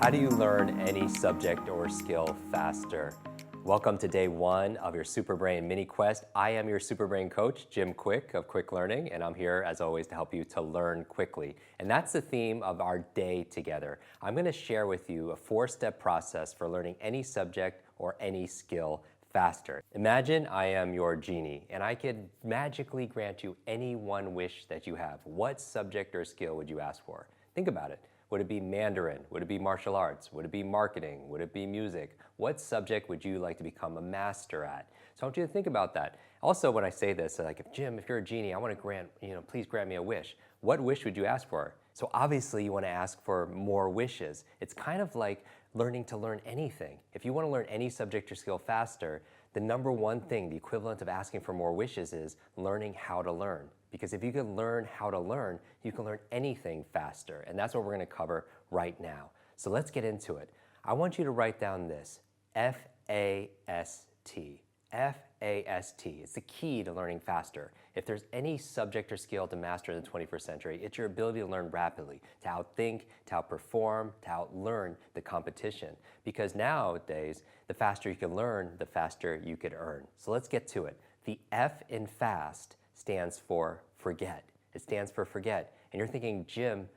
How do you learn any subject or skill faster? Welcome to day one of your Superbrain Mini Quest. I am your Superbrain coach, Jim Quick of Quick Learning, and I'm here as always to help you to learn quickly. And that's the theme of our day together. I'm going to share with you a four-step process for learning any subject or any skill faster. Imagine I am your genie and I could magically grant you any one wish that you have. What subject or skill would you ask for? Think about it. Would it be Mandarin? Would it be martial arts? Would it be marketing? Would it be music? What subject would you like to become a master at? So I want you to think about that. Also, when I say this, like, Jim, if you're a genie, I want to grant, please grant me a wish. What wish would you ask for? So obviously you want to ask for more wishes. It's kind of like learning to learn anything. If you want to learn any subject or skill faster, the number one thing, the equivalent of asking for more wishes, is learning how to learn. Because if you can learn how to learn, you can learn anything faster. And that's what we're going to cover right now. So let's get into it. I want you to write down this, F-A-S-T. F-A-S-T. It's the key to learning faster. If there's any subject or skill to master in the 21st century, it's your ability to learn rapidly, to outthink, to outperform, to outlearn the competition. Because nowadays, the faster you can learn, the faster you could earn. So let's get to it. The F in fast stands for forget. It stands for forget. And you're thinking, Jim,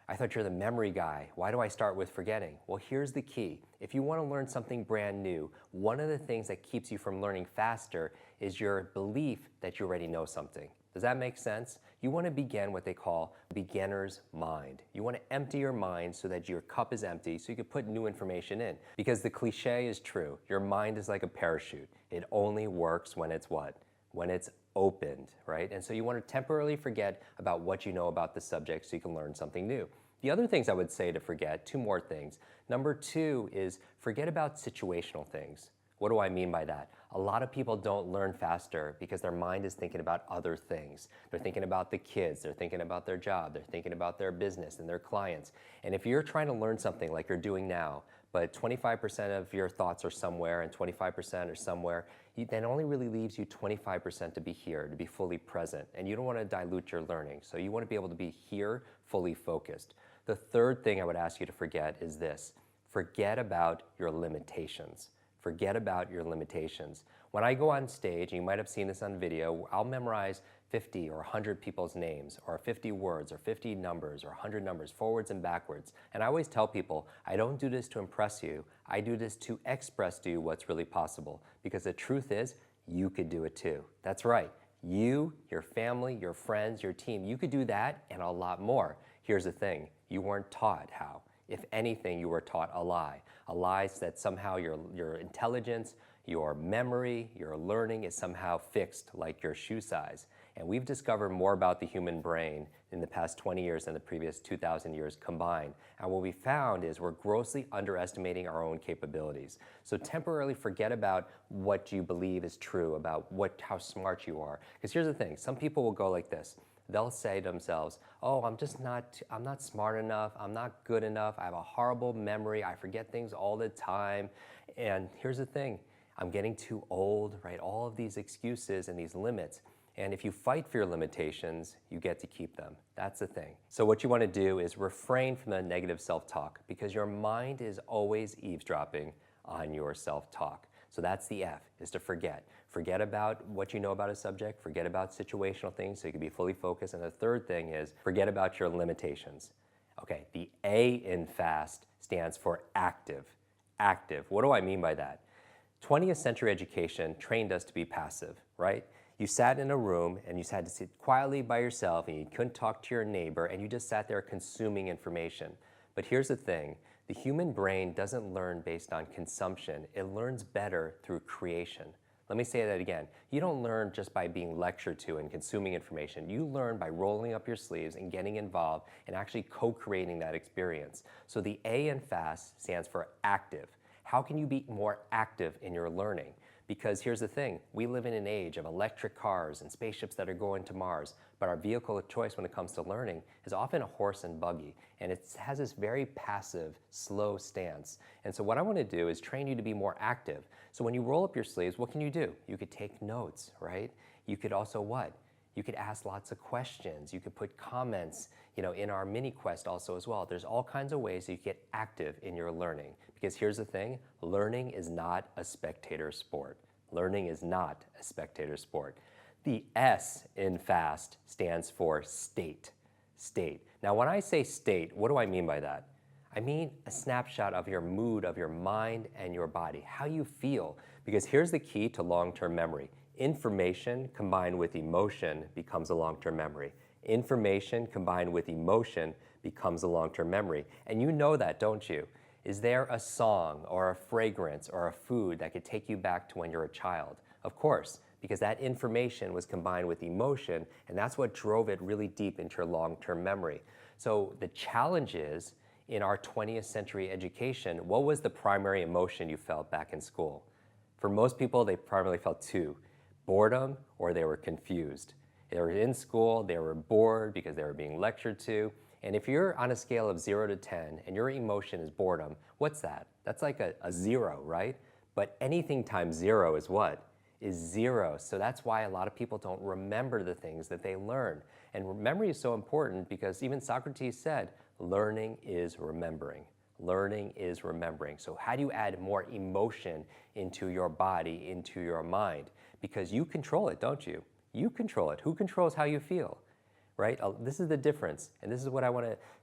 I thought you're the memory guy. Why do I start with forgetting? Well, here's the key. If you want to learn something brand new, one of the things that keeps you from learning faster is your belief that you already know something. Does that make sense? You want to begin what they call beginner's mind. You want to empty your mind so that your cup is empty so you can put new information in. Because the cliche is true. Your mind is like a parachute. It only works when it's what? When it's opened, right? And so you want to temporarily forget about what you know about the subject so you can learn something new. The other things I would say to forget, two more things. Number two is forget about situational things. What do I mean by that? A lot of people don't learn faster because their mind is thinking about other things. They're thinking about the kids, they're thinking about their job, they're thinking about their business and their clients. And if you're trying to learn something like you're doing now, but 25% of your thoughts are somewhere and 25% are somewhere, then only really leaves you 25% to be here, to be fully present. And you don't want to dilute your learning. So you want to be able to be here, fully focused. The third thing I would ask you to forget is this. Forget about your limitations. Forget about your limitations. When I go on stage, and you might have seen this on video, I'll memorize 50 or 100 people's names, or 50 words, or 50 numbers, or 100 numbers, forwards and backwards. And I always tell people, I don't do this to impress you. I do this to express to you what's really possible. Because the truth is, you could do it too. That's right. You, your family, your friends, your team, you could do that and a lot more. Here's the thing. You weren't taught how. If anything, you were taught a lie. A lie that somehow your intelligence, your memory, your learning is somehow fixed like your shoe size. And we've discovered more about the human brain in the past 20 years than the previous 2,000 years combined. And what we found is we're grossly underestimating our own capabilities. So temporarily forget about what you believe is true, about how smart you are. Because here's the thing, some people will go like this. They'll say to themselves, oh, I'm not smart enough, I'm not good enough, I have a horrible memory, I forget things all the time. And here's the thing, I'm getting too old, right? All of these excuses and these limits. And if you fight for your limitations, you get to keep them. That's the thing. So what you want to do is refrain from the negative self-talk because your mind is always eavesdropping on your self-talk. So that's the F, is to forget. Forget about what you know about a subject, forget about situational things so you can be fully focused. And the third thing is forget about your limitations. Okay, the A in FAST stands for active. Active, what do I mean by that? 20th century education trained us to be passive, right? You sat in a room and you had to sit quietly by yourself and you couldn't talk to your neighbor and you just sat there consuming information. But here's the thing, the human brain doesn't learn based on consumption, it learns better through creation. Let me say that again. You don't learn just by being lectured to and consuming information. You learn by rolling up your sleeves and getting involved and actually co-creating that experience. So the A in FAST stands for active. How can you be more active in your learning? Because here's the thing, we live in an age of electric cars and spaceships that are going to Mars, but our vehicle of choice when it comes to learning is often a horse and buggy, and it has this very passive, slow stance. And so what I want to do is train you to be more active. So when you roll up your sleeves, what can you do? You could take notes, right? You could also what? You could ask lots of questions. You could put comments, in our mini quest also as well. There's all kinds of ways that you get active in your learning. Because here's the thing, learning is not a spectator sport. Learning is not a spectator sport. The S in FAST stands for state. State. Now, when I say state, what do I mean by that? I mean a snapshot of your mood, of your mind and your body, how you feel. Because here's the key to long-term memory. Information combined with emotion becomes a long-term memory. Information combined with emotion becomes a long-term memory. And you know that, don't you? Is there a song or a fragrance or a food that could take you back to when you're a child? Of course, because that information was combined with emotion, and that's what drove it really deep into your long-term memory. So the challenge is, in our 20th century education, what was the primary emotion you felt back in school? For most people, they primarily felt two: boredom or they were confused. They were in school, they were bored because they were being lectured to. And if you're on a scale of 0 to 10 and your emotion is boredom, what's that? That's like a 0, right? But anything times 0 is what? Is 0. So that's why a lot of people don't remember the things that they learn. And memory is so important because even Socrates said, learning is remembering. Learning is remembering. So how do you add more emotion into your body, into your mind? Because you control it, don't you? You control it. Who controls how you feel? Right? This is the difference, and this is what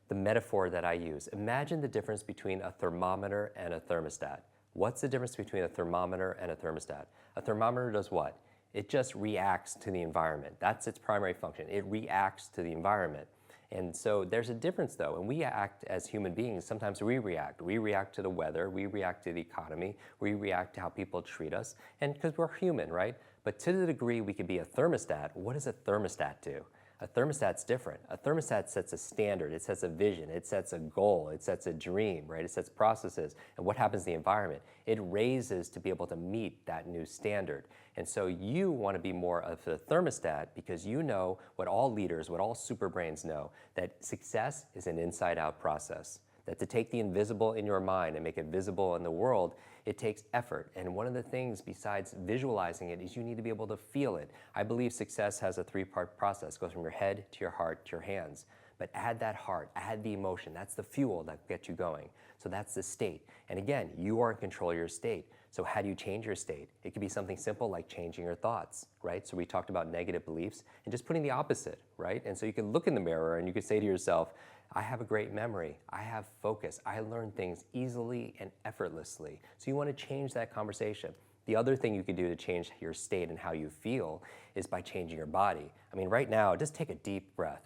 the metaphor that I use. Imagine the difference between a thermometer and a thermostat. What's the difference between a thermometer and a thermostat? A thermometer does what? It just reacts to the environment. That's its primary function. It reacts to the environment. And so there's a difference though, and we act as human beings. Sometimes we react. We react to the weather, we react to the economy, we react to how people treat us, and because we're human, right? But to the degree we could be a thermostat, what does a thermostat do? A thermostat's different. A thermostat sets a standard, it sets a vision, it sets a goal, it sets a dream, right? It sets processes. And what happens in the environment? It raises to be able to meet that new standard. And so you want to be more of the thermostat because you know what all leaders, what all super brains know, that success is an inside-out process. That to take the invisible in your mind and make it visible in the world, it takes effort. And one of the things besides visualizing it is you need to be able to feel it. I believe success has a three-part process. It goes from your head to your heart to your hands. But add that heart, add the emotion. That's the fuel that gets you going. So that's the state. And again, you are in control of your state. So how do you change your state? It could be something simple like changing your thoughts, right? So we talked about negative beliefs and just putting the opposite, right? And so you can look in the mirror and you can say to yourself, I have a great memory, I have focus, I learn things easily and effortlessly. So you want to change that conversation. The other thing you could do to change your state and how you feel is by changing your body. I mean, right now, just take a deep breath.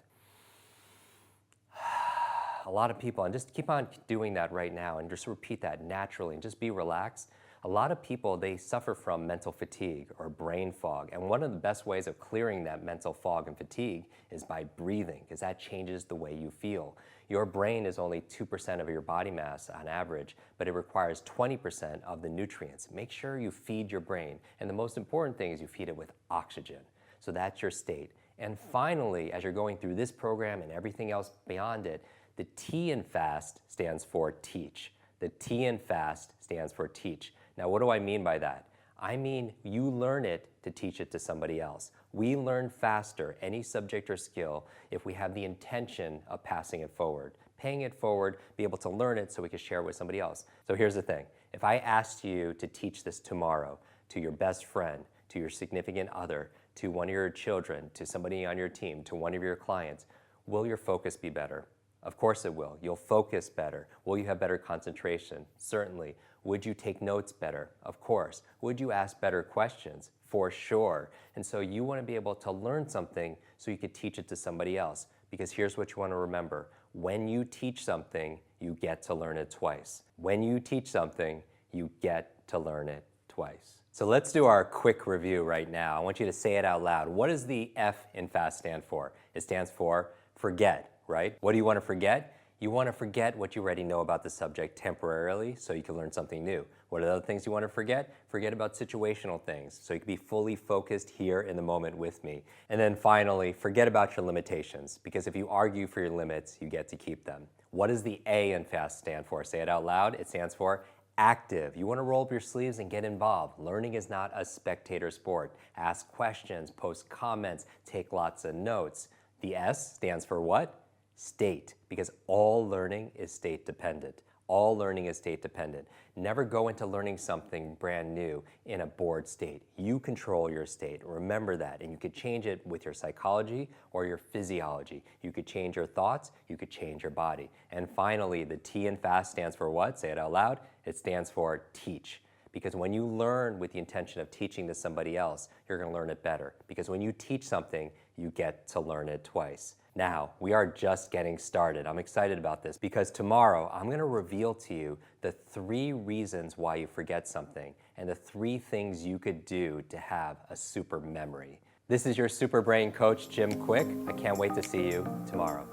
A lot of people, and just keep on doing that right now and just repeat that naturally and just be relaxed. A lot of people, they suffer from mental fatigue or brain fog. And one of the best ways of clearing that mental fog and fatigue is by breathing, because that changes the way you feel. Your brain is only 2% of your body mass on average, but it requires 20% of the nutrients. Make sure you feed your brain. And the most important thing is you feed it with oxygen. So that's your state. And finally, as you're going through this program and everything else beyond it, the T in FAST stands for teach. The T in FAST stands for teach. Now, what do I mean by that? I mean, you learn it to teach it to somebody else. We learn faster any subject or skill if we have the intention of passing it forward, paying it forward, be able to learn it so we can share it with somebody else. So here's the thing. If I asked you to teach this tomorrow to your best friend, to your significant other, to one of your children, to somebody on your team, to one of your clients, will your focus be better? Of course it will. You'll focus better. Will you have better concentration? Certainly. Would you take notes better? Of course. Would you ask better questions? For sure. And so you want to be able to learn something so you could teach it to somebody else. Because here's what you want to remember. When you teach something, you get to learn it twice. When you teach something, you get to learn it twice. So let's do our quick review right now. I want you to say it out loud. What does the F in FAST stand for? It stands for forget. Right? What do you want to forget? You want to forget what you already know about the subject temporarily so you can learn something new. What are the other things you want to forget? Forget about situational things so you can be fully focused here in the moment with me. And then finally, forget about your limitations, because if you argue for your limits, you get to keep them. What does the A in FAST stand for? Say it out loud. It stands for Active. You want to roll up your sleeves and get involved. Learning is not a spectator sport. Ask questions, post comments, take lots of notes. The S stands for what? State, because all learning is state dependent. All learning is state dependent. Never go into learning something brand new in a bored state. You control your state. Remember that. And you could change it with your psychology or your physiology. You could change your thoughts. You could change your body. And finally, the T in FAST stands for what? Say it out loud. It stands for teach. Because when you learn with the intention of teaching to somebody else, you're going to learn it better. Because when you teach something, you get to learn it twice. Now, we are just getting started. I'm excited about this because tomorrow I'm going to reveal to you the 3 reasons why you forget something and the 3 things you could do to have a super memory. This is your Super Brain coach, Jim Quick. I can't wait to see you tomorrow.